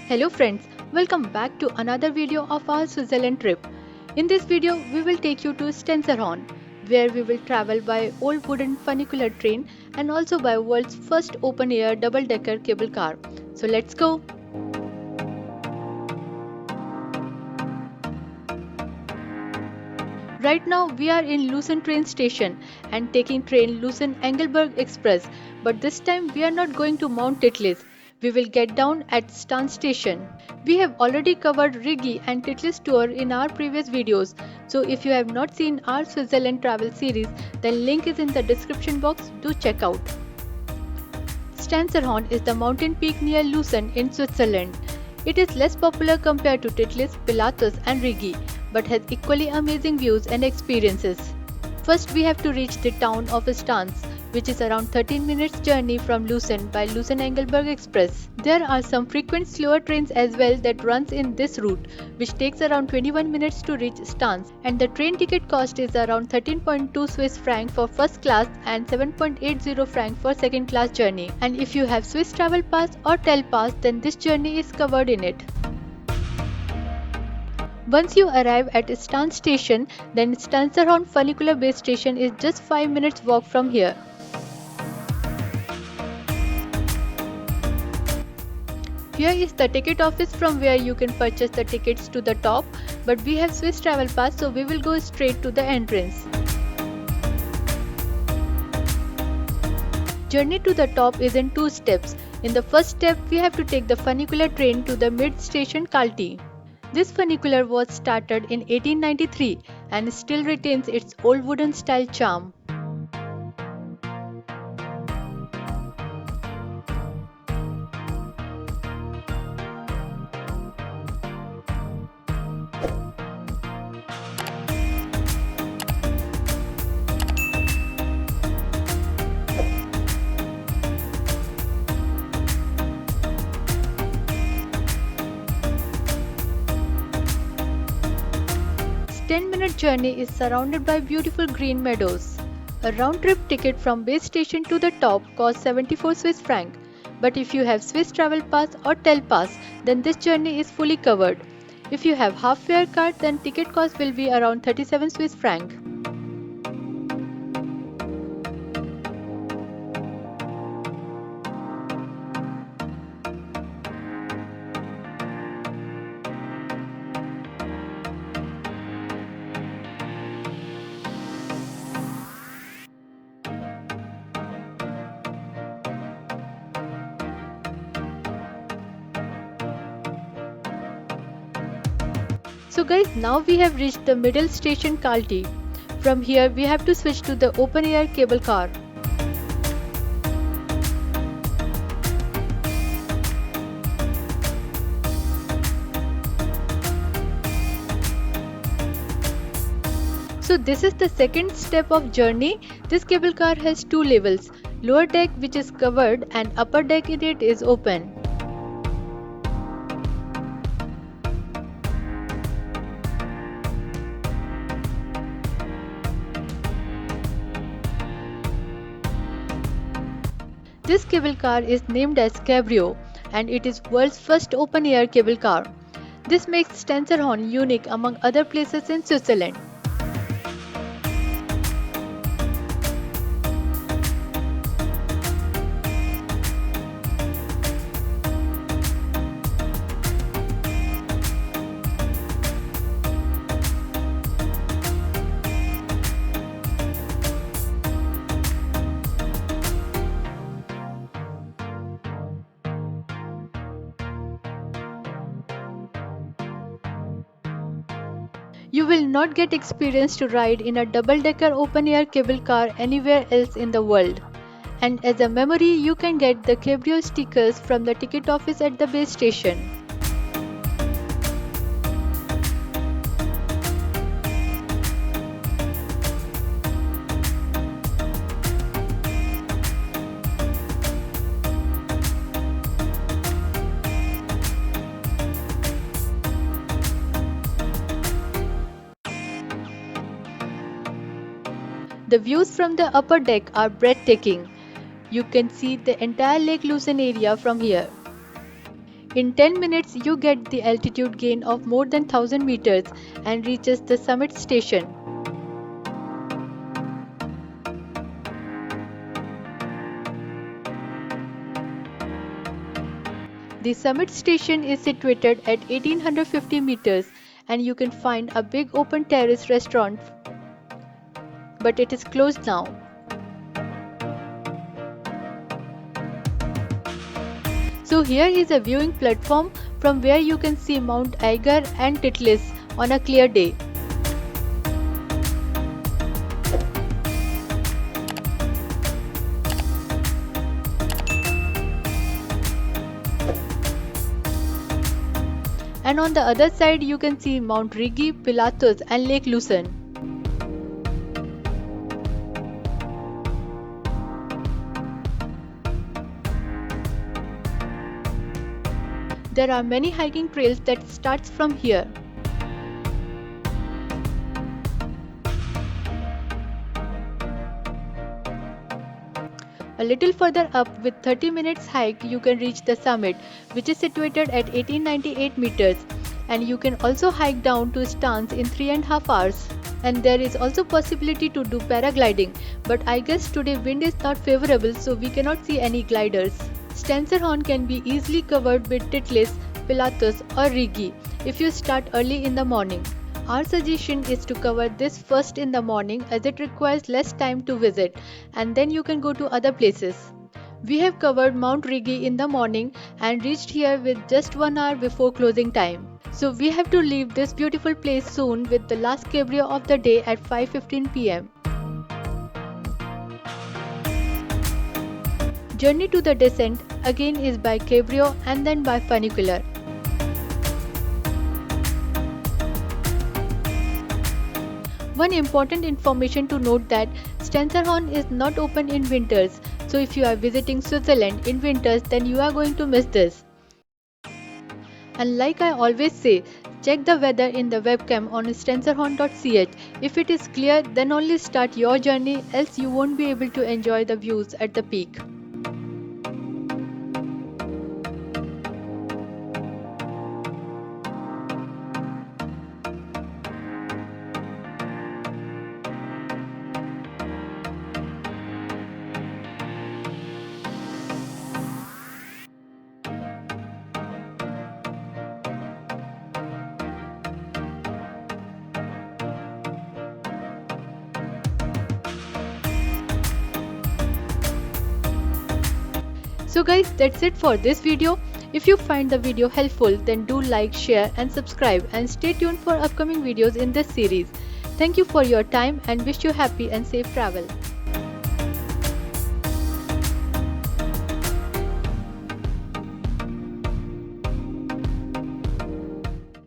Hello friends, welcome back to another video of our Switzerland trip. In this video, we will take you to Stenzerhorn, where we will travel by old wooden funicular train and also by world's first open-air double-decker cable car. So let's go! Right now we are in Lucen train station and taking train Lucen Engelberg Express, but this time we are not going to Mount Titlis. We will get down at Stans station. We have already covered Rigi and Titlis tour in our previous videos, so if you have not seen our Switzerland travel series, then link is in the description box. Do check out. Stenzerhorn is the mountain peak near Lucen in Switzerland. It is less popular compared to Titlis, Pilatus and Rigi, but has equally amazing views and experiences. First we have to reach the town of Stans, which is around 13 minutes journey from Lucen by Lucen Engelberg Express. There are some frequent slower trains as well that runs in this route, which takes around 21 minutes to reach Stans, and the train ticket cost is around 13.2 Swiss franc for first class and 7.80 franc for second class journey. And if you have Swiss Travel Pass or Tel Pass, then this journey is covered in it. Once you arrive at Stans station, then Stenzerhorn funicular base station is just 5 minutes walk from here. Here is the ticket office from where you can purchase the tickets to the top, but we have Swiss Travel Pass, so we will go straight to the entrance. Journey to the top is in 2 steps. In the first step, we have to take the funicular train to the mid-station Kalti. This funicular was started in 1893 and still retains its old wooden style charm. The 10-minute journey is surrounded by beautiful green meadows. A round-trip ticket from base station to the top costs 74 Swiss franc, but if you have Swiss Travel Pass or Tel Pass, then this journey is fully covered. If you have half-fare card, then ticket cost will be around 37 Swiss franc. So guys, now we have reached the middle station Kalti. From here we have to switch to the open air cable car. So this is the second step of journey. This cable car has 2 levels, lower deck which is covered and upper deck in it is open. This cable car is named as Cabrio and it is world's first open-air cable car. This makes Stenzerhorn unique among other places in Switzerland. You will not get experience to ride in a double-decker open-air cable car anywhere else in the world. And as a memory, you can get the Cabrio stickers from the ticket office at the base station. The views from the upper deck are breathtaking. You can see the entire Lake Lucerne area from here. In 10 minutes, you get the altitude gain of more than 1000 meters and reaches the summit station. The summit station is situated at 1850 meters and you can find a big open terrace restaurant, but it is closed now. So here is a viewing platform from where you can see Mount Eiger and Titlis on a clear day. And on the other side you can see Mount Rigi, Pilatus and Lake Lucerne. There are many hiking trails that starts from here. A little further up with 30 minutes hike you can reach the summit, which is situated at 1898 meters, and you can also hike down to Stans in 3.5 hours. And there is also possibility to do paragliding, but I guess today wind is not favorable so we cannot see any gliders. Stenserhorn can be easily covered with Titlis, Pilatus or Rigi if you start early in the morning. Our suggestion is to cover this first in the morning as it requires less time to visit and then you can go to other places. We have covered Mount Rigi in the morning and reached here with just 1 hour before closing time. So we have to leave this beautiful place soon with the last cabrio of the day at 5:15 p.m. Journey to the descent again is by cabrio and then by funicular. One important information to note that Stenserhorn is not open in winters, so if you are visiting Switzerland in winters then you are going to miss this. And like I always say, check the weather in the webcam on stenserhorn.ch. If it is clear then only start your journey, else you won't be able to enjoy the views at the peak. So guys, that's it for this video. If you find the video helpful then do like, share and subscribe and stay tuned for upcoming videos in this series. Thank you for your time and wish you happy and safe travel.